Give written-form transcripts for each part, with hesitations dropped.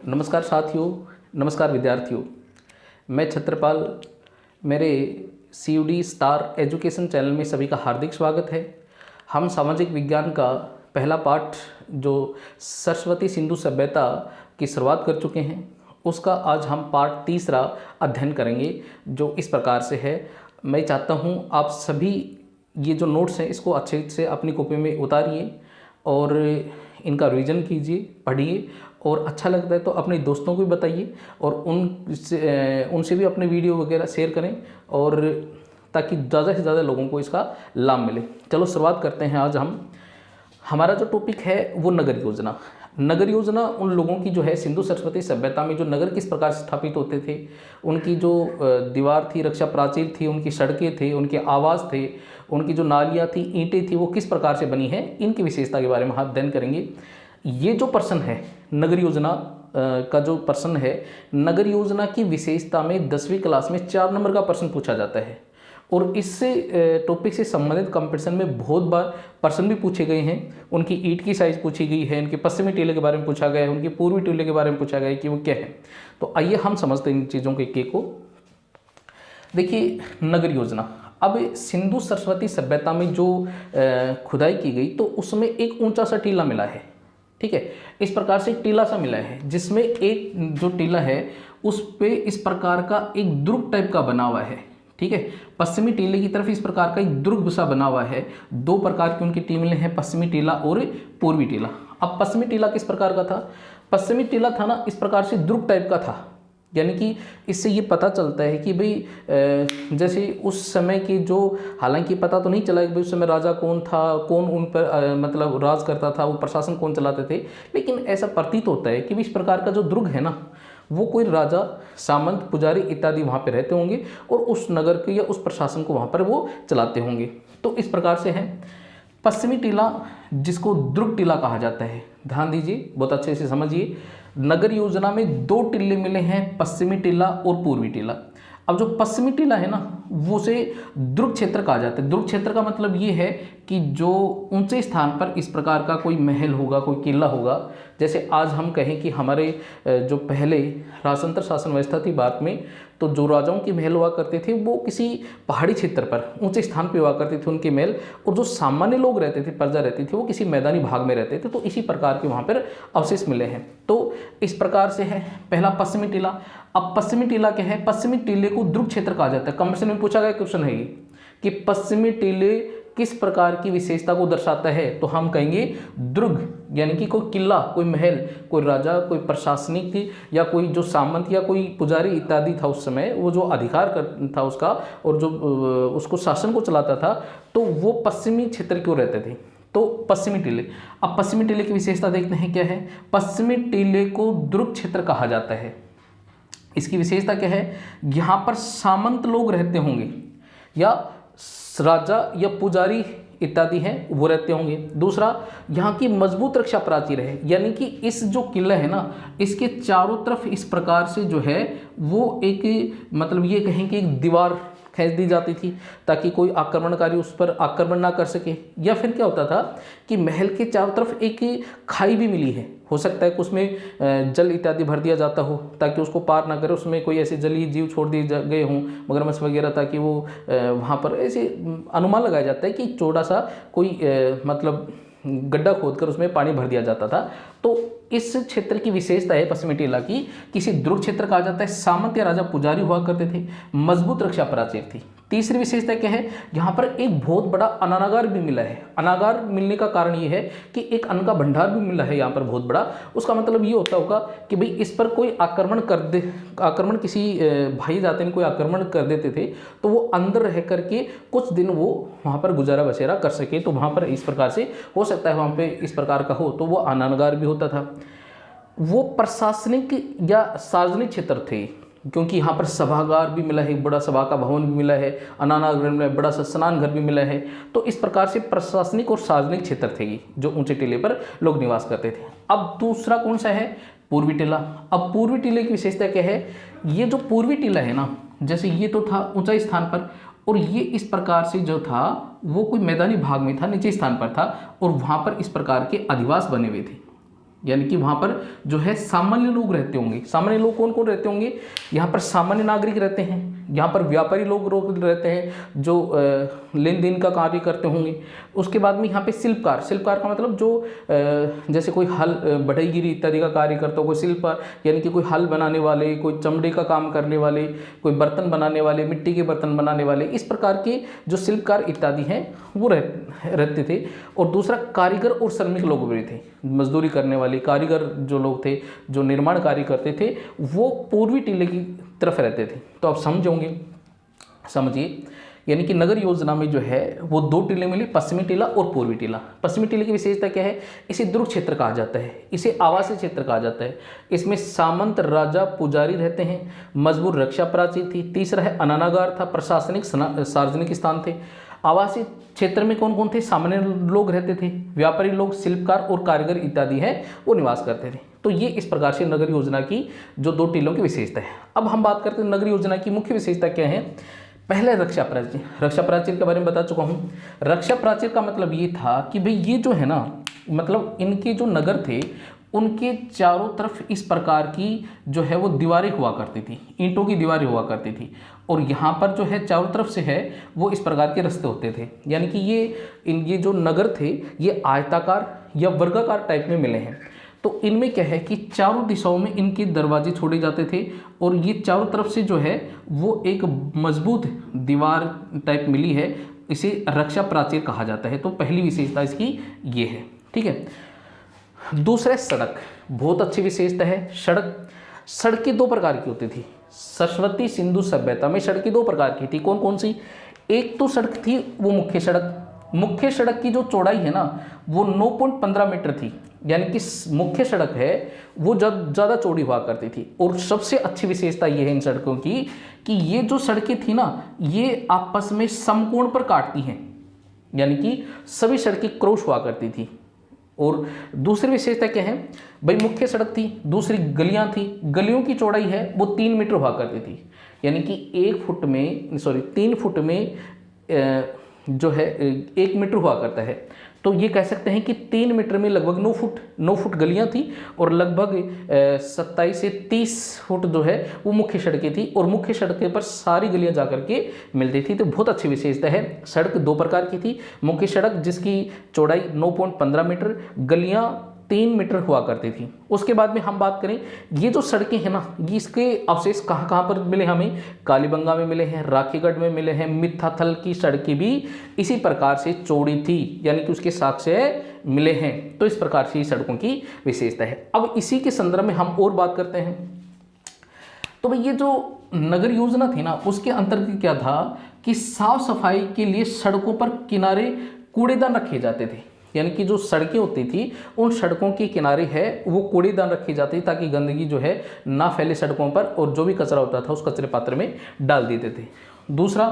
नमस्कार साथियों, नमस्कार विद्यार्थियों। मैं छत्रपाल, मेरे CUD स्टार एजुकेशन चैनल में सभी का हार्दिक स्वागत है। हम सामाजिक विज्ञान का पहला पाठ जो सरस्वती सिंधु सभ्यता की शुरुआत कर चुके हैं, उसका आज हम पाठ तीसरा अध्ययन करेंगे, जो इस प्रकार से है। मैं चाहता हूँ आप सभी ये जो नोट्स हैं इसको अच्छे से अपनी कॉपी में उतारिए और इनका रिवीजन कीजिए, पढ़िए, और अच्छा लगता है तो अपने दोस्तों को भी बताइए और उनसे भी अपने वीडियो वगैरह शेयर करें, और ताकि ज़्यादा से ज़्यादा लोगों को इसका लाभ मिले। चलो शुरुआत करते हैं। आज हमारा जो टॉपिक है वो नगर योजना। नगर योजना उन लोगों की जो है सिंधु सरस्वती सभ्यता में जो नगर किस प्रकार से स्थापित होते थे, उनकी जो दीवार थी, रक्षा प्राचीर थी, उनकी सड़कें थे, उनके आवास थे, उनकी जो नालियाँ थी, ईंटें थी, वो किस प्रकार से बनी है, इनकी विशेषता के बारे में अध्ययन करेंगे। ये जो प्रश्न है नगर योजना का जो प्रश्न है, नगर योजना की विशेषता में 10वीं क्लास में 4 नंबर का प्रश्न पूछा जाता है, और इससे टॉपिक से संबंधित कंपटीशन में बहुत बार प्रश्न भी पूछे गए हैं। उनकी ईंट की साइज़ पूछी गई है, उनके पश्चिमी टीले के बारे में पूछा गया है, उनकी पूर्वी टीले के बारे में पूछा गया है कि वो क्या है। तो आइए हम समझते हैं इन चीज़ों के एक को। देखिए, नगर योजना। अब सिंधु सरस्वती सभ्यता में जो खुदाई की गई तो उसमें एक ऊंचा सा टीला मिला है, ठीक है। इस प्रकार से एक टीला सा मिला है, जिसमें एक जो टीला है उस पे इस प्रकार का एक दुर्ग टाइप का बना हुआ है, ठीक है। पश्चिमी टीले की तरफ इस प्रकार का एक दुर्ग सा बना हुआ है। 2 प्रकार की उनकी टीलें हैं, पश्चिमी टीला और पूर्वी टीला। अब पश्चिमी टीला किस प्रकार का था? पश्चिमी टीला था ना, इस प्रकार से दुर्ग टाइप का था। यानी कि इससे ये पता चलता है कि भाई जैसे उस समय की जो, हालांकि पता तो नहीं चला कि भाई उस समय राजा कौन था, कौन उन पर मतलब राज करता था, वो प्रशासन कौन चलाते थे, लेकिन ऐसा प्रतीत होता है कि इस प्रकार का जो दुर्ग है ना, वो कोई राजा, सामंत, पुजारी इत्यादि वहाँ पे रहते होंगे और उस नगर के या उस प्रशासन को वहाँ पर वो चलाते होंगे। तो इस प्रकार से है पश्चिमी टीला, जिसको दुर्ग टीला कहा जाता है। ध्यान दीजिए, बहुत अच्छे से समझिए। नगर योजना में 2 टीले मिले हैं, पश्चिमी टीला और पूर्वी टीला। अब जो पश्चिमी टीला है ना, वो से दुर्ग क्षेत्र कहा जाता है। दुर्ग क्षेत्र का मतलब ये है कि जो ऊंचे स्थान पर इस प्रकार का कोई महल होगा, कोई किला होगा। जैसे आज हम कहें कि हमारे जो पहले राजतंत्र शासन व्यवस्था थी भारत में, तो जो राजाओं के महल हुआ करते थे वो किसी पहाड़ी क्षेत्र पर ऊंचे स्थान पर हुआ करते थे उनके महल, और जो सामान्य लोग रहते थे, प्रजा रहती थी, वो किसी मैदानी भाग में रहते थे। तो इसी प्रकार के वहाँ पर अवशेष मिले हैं। तो इस प्रकार से है पहला पश्चिमी टीला। अब पश्चिमी टीला क्या है? पश्चिमी टीले को दुर्ग क्षेत्र कहा जाता है। कंपटीशन में पूछा गया क्वेश्चन है ये कि पश्चिमी टीले किस प्रकार की विशेषता को दर्शाता है, तो हम कहेंगे दुर्ग, यानी कि कोई किला, कोई महल, कोई राजा, कोई प्रशासनिक या कोई जो सामंत या कोई पुजारी इत्यादि था उस समय, वो जो अधिकार था उसका और जो उसको शासन को चलाता था, तो वो पश्चिमी क्षेत्र क्यों रहते थे। तो पश्चिमी टीले। अब पश्चिमी टीले की विशेषता देखते हैं क्या है। पश्चिमी टीले को दुर्ग क्षेत्र कहा जाता है। इसकी विशेषता क्या है? यहाँ पर सामंत लोग रहते होंगे या राजा या पुजारी इत्यादि हैं वो रहते होंगे। दूसरा, यहाँ की मजबूत रक्षा प्राचीर है, यानी कि इस जो किला है ना, इसके चारों तरफ इस प्रकार से जो है वो एक, मतलब ये कहें कि एक दीवार खींच दी जाती थी ताकि कोई आक्रमणकारी उस पर आक्रमण ना कर सके। या फिर क्या होता था कि महल के चारों तरफ एक खाई भी मिली है, हो सकता है कि उसमें जल इत्यादि भर दिया जाता हो ताकि उसको पार ना करे, उसमें कोई ऐसे जलीय जीव छोड़ दिए गए हों, मगरमच्छ वगैरह, ताकि वो वहाँ पर ऐसे अनुमान लगाया जाता है कि चौड़ा सा कोई मतलब गड्ढा खोदकर उसमें पानी भर दिया जाता था। तो इस क्षेत्र की विशेषता है पश्चिमी टीला की, किसी दुर्ग क्षेत्र कहा जाता है। सामंत या राजा पुजारी हुआ करते थे, मजबूत रक्षा प्राचीर थी। तीसरी विशेषता क्या है? यहाँ पर एक बहुत बड़ा अन्नागार भी मिला है। अन्नागार मिलने का कारण ये है कि एक अन्न का भंडार भी मिला है यहाँ पर बहुत बड़ा। उसका मतलब ये होता होगा कि भाई इस पर कोई आक्रमण किसी भाई जाति ने कोई आक्रमण कर देते थे तो वो अंदर रह करके कुछ दिन वो वहाँ पर गुजारा बसेरा कर सके। तो वहाँ पर इस प्रकार से हो सकता है वहाँ पे इस प्रकार का हो, तो वो अन्नागार भी होता था। वो प्रशासनिक या सार्वजनिक क्षेत्र थे, क्योंकि यहाँ पर सभागार भी मिला है, बड़ा सभा का भवन भी मिला है, अन्नागार में बड़ा सा स्नान घर भी मिला है। तो इस प्रकार से प्रशासनिक और सार्वजनिक क्षेत्र थे जो ऊंचे टीले पर लोग निवास करते थे। अब दूसरा कौन सा है? पूर्वी टीला। अब पूर्वी टीले की विशेषता क्या है? ये जो पूर्वी टीला है ना, जैसे ये तो था ऊंचाई स्थान पर, और ये इस प्रकार से जो था वो कोई मैदानी भाग में था, नीचे स्थान पर था, और वहाँ पर इस प्रकार के अधिवास बने हुए थे। यानी कि वहाँ पर जो है सामान्य लोग रहते होंगे। सामान्य लोग कौन कौन रहते होंगे? यहाँ पर सामान्य नागरिक रहते हैं, यहाँ पर व्यापारी लोग रहते हैं जो लेन देन का कार्य करते होंगे। उसके बाद में यहाँ पे शिल्पकार, शिल्पकार का मतलब जो जैसे कोई हल बढ़ईगिरी इत्यादि का कार्य करता हो, कोई शिल्पकार यानी कि कोई हल बनाने वाले, कोई चमड़े का काम करने वाले, कोई बर्तन बनाने वाले, मिट्टी के बर्तन बनाने वाले, इस प्रकार के जो शिल्पकार इत्यादि हैं वो रहते थे। और दूसरा कारीगर और श्रमिक लोग भी थे, मजदूरी करने वाले कारीगर जो लोग थे, जो निर्माण कार्य करते थे, वो पूर्वी टीले की तरफ रहते थे। तो आप समझोगे, समझिए, यानी कि नगर योजना में जो है वो 2 टीले मिले, पश्चिमी टीला और पूर्वी टीला। पश्चिमी टीले की विशेषता क्या है? इसे दुर्ग क्षेत्र कहा जाता है, इसे आवासीय क्षेत्र कहा जाता है। इसमें सामंत, राजा, पुजारी रहते हैं, मजबूत रक्षा प्राचीर थी। तीसरा है अनानागार था, प्रशासनिक सार्वजनिक स्थान थे। आवासीय क्षेत्र में कौन कौन थे? सामान्य लोग रहते थे, व्यापारी लोग, शिल्पकार और कारीगर इत्यादि है वो निवास करते थे। तो ये इस प्रकार से नगर योजना की जो 2 टीलों की विशेषता है। अब हम बात करते हैं नगर योजना की मुख्य विशेषता क्या है। पहले रक्षा प्राचीर, रक्षा प्राचीर के बारे में बता चुका हूँ। रक्षा प्राचीर का मतलब ये था कि भाई ये जो है ना, मतलब इनके जो नगर थे उनके चारों तरफ इस प्रकार की जो है वो दीवारें हुआ करती थी, ईंटों की दीवारें हुआ करती थी। और यहाँ पर जो है चारों तरफ से है वो इस प्रकार के रास्ते होते थे। यानी कि ये जो नगर थे ये आयताकार या वर्गाकार टाइप में मिले हैं। तो इनमें क्या है कि चारों दिशाओं में इनके दरवाजे छोड़े जाते थे और ये चारों तरफ से जो है वो एक मजबूत दीवार टाइप मिली है, इसे रक्षा प्राचीर कहा जाता है। तो पहली विशेषता इसकी ये है, ठीक है। दूसरा सड़क, बहुत अच्छी विशेषता है। सड़कें 2 प्रकार की होती थी। सरस्वती सिंधु सभ्यता में सड़कें 2 प्रकार की थी। कौन कौन सी? एक तो सड़क थी वो मुख्य सड़क। मुख्य सड़क की जो चौड़ाई है ना वो 9.15 मीटर थी, यानी कि मुख्य सड़क है वो ज़्यादा चौड़ी हुआ करती थी। और सबसे अच्छी विशेषता ये है इन सड़कों की कि ये जो सड़कें थी ना ये आपस में समकोण पर काटती हैं, यानी कि सभी सड़कें क्रॉस हुआ करती थी। और दूसरी विशेषता क्या है भाई? मुख्य सड़क थी, दूसरी गलियां थी, गलियों की चौड़ाई है वो 3 मीटर हुआ करती थी, यानी कि 3 फुट में जो है 1 मीटर हुआ करता है। तो ये कह सकते हैं कि 3 मीटर में लगभग 9 फुट गलियां थी और लगभग 27 से 30 फुट जो है वो मुख्य सड़कें थी। और मुख्य सड़कें पर सारी गलियां जा करके मिलती थी। तो बहुत अच्छी विशेषता है। सड़क 2 प्रकार की थी, मुख्य सड़क जिसकी चौड़ाई 9.15 मीटर, गलियां 3 मीटर हुआ करती थी। उसके बाद में हम बात करें ये जो सड़कें हैं ना ये इसके अवशेष कहाँ कहाँ पर मिले हमें? कालीबंगा में मिले हैं, राखीगढ़ में मिले हैं। मिथ्याथल की सड़कें भी इसी प्रकार से चौड़ी थी, यानी कि उसके साक्ष्य मिले हैं। तो इस प्रकार से सड़कों की विशेषता है। अब इसी के संदर्भ में हम और बात करते हैं। तो भाई ये जो नगर योजना थी ना उसके अंतर्गत क्या था कि साफ सफाई के लिए सड़कों पर किनारे कूड़ेदान रखे जाते थे, यानी कि जो सड़कें होती थी उन सड़कों के किनारे है वो कूड़ेदान रखी जाती थी ताकि गंदगी जो है ना फैले सड़कों पर, और जो भी कचरा होता था उस कचरे पात्र में डाल देते थे। दूसरा,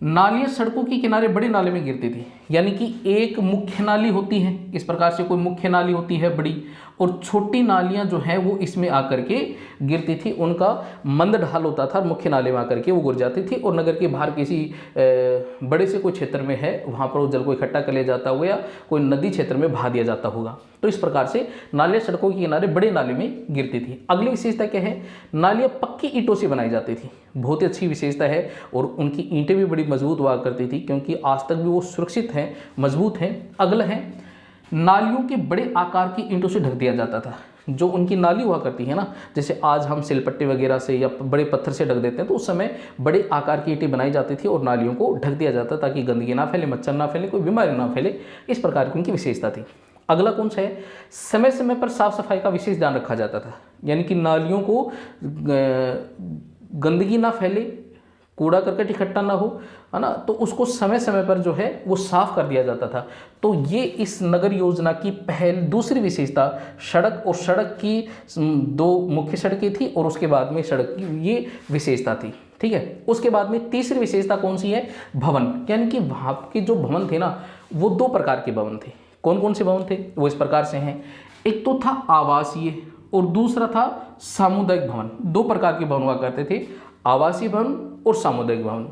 नालियाँ सड़कों के किनारे बड़े नाले में गिरती थी, यानी कि एक मुख्य नाली होती है, इस प्रकार से कोई मुख्य नाली होती है बड़ी, और छोटी नालियाँ जो है वो इसमें आकर के गिरती थी। उनका मंद ढाल होता था, मुख्य नाले में आकर के वो गिर जाती थी। और नगर के बाहर किसी बड़े से कोई क्षेत्र में है वहाँ पर वो जल को इकट्ठा कर लिया जाता होगा या कोई नदी क्षेत्र में बहा दिया जाता होगा। तो इस प्रकार से नालियाँ सड़कों के किनारे बड़े नाले में गिरती थी। अगली विशेषता क्या है? नालियाँ पक्की ईंटों से बनाई जाती थी, बहुत ही अच्छी विशेषता है। और उनकी ईंटें भी बड़ी मजबूत हुआ करती थी क्योंकि आज तक भी वो सुरक्षित हैं, मजबूत हैं। अगला है, नालियों के बड़े आकार की ईंटों से ढक दिया जाता था। जो उनकी नाली हुआ करती है ना, जैसे आज हम सिलपट्टे वगैरह से या बड़े पत्थर से ढक देते हैं, तो उस समय बड़े आकार की ईंटें बनाई जाती थी और नालियों को ढक दिया जाता ताकि गंदगी ना फैले, मच्छर ना फैले, कोई बीमारी ना फैले। इस प्रकार की उनकी विशेषता थी। अगला कौन सा है? समय समय पर साफ सफाई का विशेष ध्यान रखा जाता था, यानी कि नालियों को गंदगी ना फैले, कूड़ा करकट इकट्ठा ना हो, है ना, तो उसको समय समय पर जो है वो साफ कर दिया जाता था। तो ये इस नगर योजना की दूसरी विशेषता सड़क, और सड़क की 2 मुख्य सड़कें थी और उसके बाद में सड़क की ये विशेषता थी, ठीक है। उसके बाद में तीसरी विशेषता कौन सी है? भवन, यानी कि वहाँ के जो भवन थे ना वो 2 प्रकार के भवन थे। कौन कौन से भवन थे? वो इस प्रकार से हैं। एक तो था आवासीय और दूसरा था सामुदायिक भवन। 2 प्रकार के भवन हुआ करते थे, आवासीय भवन और सामुदायिक भवन।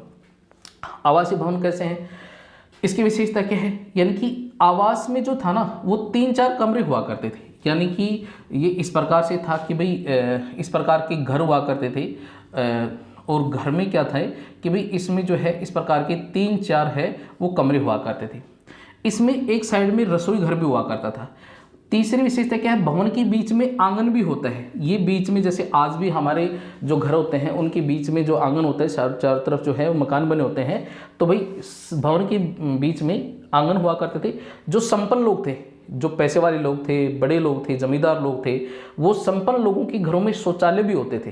आवासीय भवन कैसे हैं? इसकी विशेषता क्या है? यानी कि आवास में जो था ना वो 3-4 कमरे हुआ करते थे, यानी कि ये इस प्रकार से था कि भाई इस प्रकार के घर हुआ करते थे, और घर में क्या था कि भाई इसमें जो है इस प्रकार के 3-4 है वो कमरे हुआ करते थे। इसमें एक साइड में रसोई घर भी हुआ करता था। तीसरी विशेषता क्या है, भवन के बीच में आंगन भी होता है। ये बीच में जैसे आज भी हमारे जो घर होते हैं उनके बीच में जो आंगन होता है, चारों तरफ जो है मकान बने होते हैं, तो भाई भवन के बीच में आंगन हुआ करते थे। जो संपन्न लोग थे, जो पैसे वाले लोग थे, बड़े लोग थे, जमींदार लोग थे, वो संपन्न लोगों के घरों में शौचालय भी होते थे,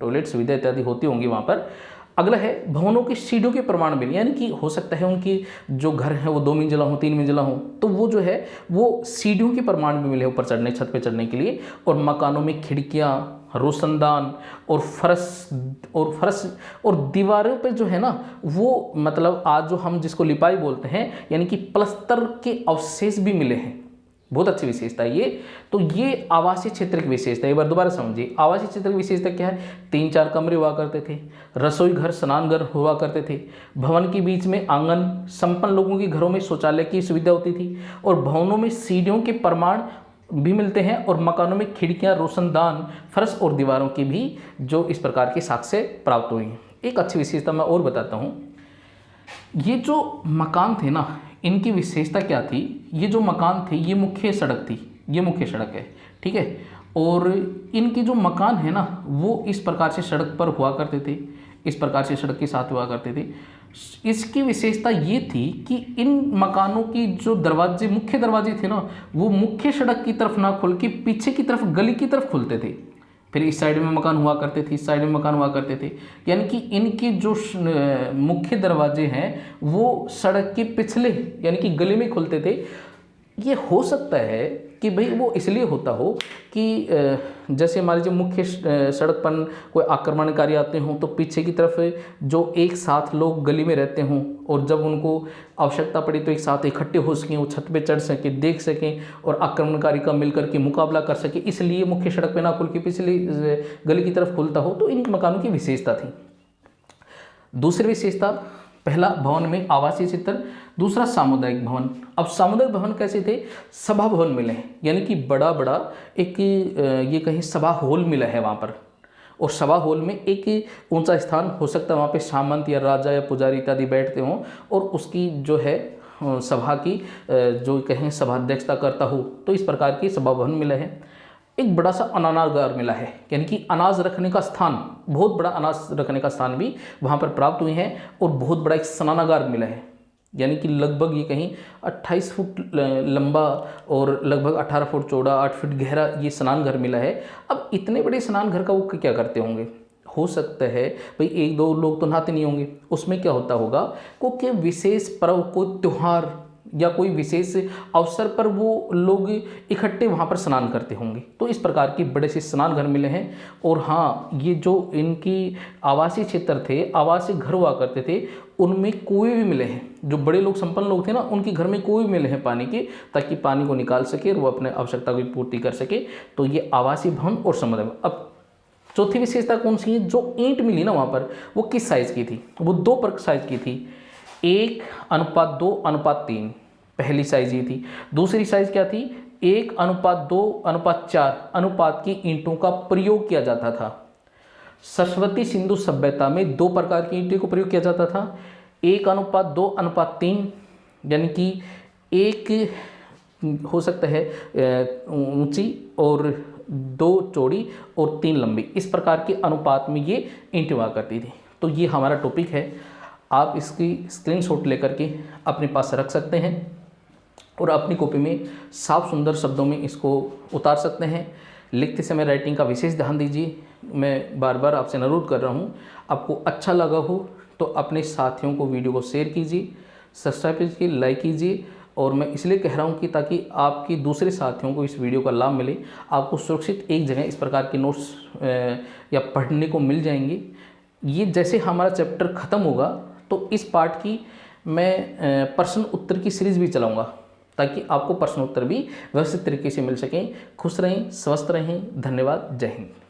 टॉयलेट सुविधा इत्यादि होती होंगी वहाँ पर। अगला है भवनों की सीढ़ियों के प्रमाण मिले, यानी कि हो सकता है उनकी जो घर है वो 2 मंजिला हो, 3 मंजिला हो, तो वो जो है वो सीढ़ियों के प्रमाण भी मिले ऊपर चढ़ने, छत पे चढ़ने के लिए। और मकानों में खिड़कियाँ, रोशनदान और फर्श और दीवारों पे जो है ना वो मतलब आज जो हम जिसको लिपाई बोलते हैं, यानी कि प्लस्तर के अवशेष भी मिले हैं। बहुत अच्छी विशेषता है ये। तो ये आवासीय क्षेत्र की विशेषता है। एक बार दोबारा समझिए, आवासीय क्षेत्र की विशेषता क्या है, 3-4 कमरे हुआ करते थे, रसोई घर, स्नान घर हुआ करते थे, भवन के बीच में आंगन, संपन्न लोगों के घरों में शौचालय की सुविधा होती थी, और भवनों में सीढ़ियों के प्रमाण भी मिलते हैं, और मकानों में खिड़कियां, रोशनदान, फर्श और दीवारों की भी जो इस प्रकार के साक्ष्य प्राप्त हुई हैं। एक अच्छी विशेषता मैं और बताता हूँ। ये जो मकान थे ना, इनकी विशेषता क्या थी, ये जो मकान थे ये मुख्य सड़क थी, ये मुख्य सड़क है, ठीक है। और इनके जो मकान है ना वो इस प्रकार से सड़क पर हुआ करते थे, इस प्रकार से सड़क के साथ हुआ करते थे। इसकी विशेषता ये थी कि इन मकानों की जो दरवाजे, मुख्य दरवाजे थे ना, वो मुख्य सड़क की तरफ ना खुल के पीछे की तरफ, गली की तरफ खुलते थे। फिर इस साइड में मकान हुआ करते थे, इस साइड में मकान हुआ करते थे, यानी कि इनके जो मुख्य दरवाजे हैं वो सड़क के पिछले यानी कि गली में खुलते थे। ये हो सकता है कि भाई वो इसलिए होता हो कि जैसे मान लीजिए मुख्य सड़क पर कोई आक्रमणकारी आते हों तो पीछे की तरफ जो एक साथ लोग गली में रहते हों, और जब उनको आवश्यकता पड़ी तो एक साथ इकट्ठे हो सकें, वो छत पे चढ़ सकें, देख सकें और आक्रमणकारी का मिलकर के मुकाबला कर सके, इसलिए मुख्य सड़क पे ना खुल के पिछली गली की तरफ खुलता हो। तो इन मकानों की विशेषता थी। दूसरी विशेषता, पहला भवन में आवासीय क्षेत्र, दूसरा सामुदायिक भवन। अब सामुदायिक भवन कैसे थे, सभा भवन मिले हैं, यानी कि बड़ा बड़ा एक ये कहीं सभा हॉल मिला है वहाँ पर, और सभा हॉल में एक ऊंचा स्थान हो सकता है, वहाँ पे सामंत या राजा या पुजारी इत्यादि बैठते हों, और उसकी जो है सभा की जो कहें सभाध्यक्षता करता हो, तो इस प्रकार की सभा भवन मिला है। एक बड़ा सा अनानागार मिला है, यानी कि अनाज रखने का स्थान, बहुत बड़ा अनाज रखने का स्थान भी वहाँ पर प्राप्त हुए हैं, और बहुत बड़ा एक स्नानागार मिला है, यानी कि लगभग ये कहीं 28 फुट लंबा और लगभग 18 फुट चौड़ा, 8 फुट गहरा ये स्नान घर मिला है। अब इतने बड़े स्नान घर का वो क्या करते होंगे, हो सकता है भाई 1-2 लोग तो नहाते नहीं होंगे, उसमें क्या होता होगा, कोई विशेष पर्व, कोई त्यौहार या कोई विशेष अवसर पर वो लोग इकट्ठे वहाँ पर स्नान करते होंगे। तो इस प्रकार के बड़े से स्नान घर मिले हैं। और हाँ, ये जो इनकी आवासीय क्षेत्र थे, आवासीय घर हुआ करते थे, उनमें कुएं भी मिले हैं। जो बड़े लोग, संपन्न लोग थे ना, उनके घर में कुएं मिले हैं पानी के, ताकि पानी को निकाल सके और वो अपने आवश्यकता की पूर्ति कर सके। तो ये आवासीय भवन और समुदाय। अब चौथी विशेषता कौन सी है, जो ईंट मिली ना वहाँ पर, वो किस साइज़ की थी, वो 2 साइज़ की थी, 1:2:3 पहली साइज ये थी। दूसरी साइज क्या थी, 1:2:4 अनुपात की ईंटों का प्रयोग किया जाता था। सरस्वती सिंधु सभ्यता में 2 प्रकार की ईंटों को प्रयोग किया जाता था, 1:2:3, यानी कि एक हो सकता है ऊंची और 2 चौड़ी और 3 लंबी, इस प्रकार के अनुपात में ये ईंटें हुआ करती थी। तो ये हमारा टॉपिक है, आप इसकी स्क्रीनशॉट लेकर के अपने पास रख सकते हैं और अपनी कॉपी में साफ सुंदर शब्दों में इसको उतार सकते हैं। लिखते समय राइटिंग का विशेष ध्यान दीजिए। मैं बार बार आपसे अनुरोध कर रहा हूँ, आपको अच्छा लगा हो तो अपने साथियों को वीडियो को शेयर कीजिए, सब्सक्राइब कीजिए, लाइक कीजिए। और मैं इसलिए कह रहा हूँ कि ताकि आपकी दूसरे साथियों को इस वीडियो का लाभ मिले, आपको सुरक्षित एक जगह इस प्रकार के नोट्स या पढ़ने को मिल जाएंगे। ये जैसे हमारा चैप्टर ख़त्म होगा तो इस पार्ट की मैं प्रश्न उत्तर की सीरीज़ भी चलाऊँगा, ताकि आपको प्रश्न उत्तर भी व्यवस्थित तरीके से मिल सकें। खुश रहें, स्वस्थ रहें। धन्यवाद। जय हिंद।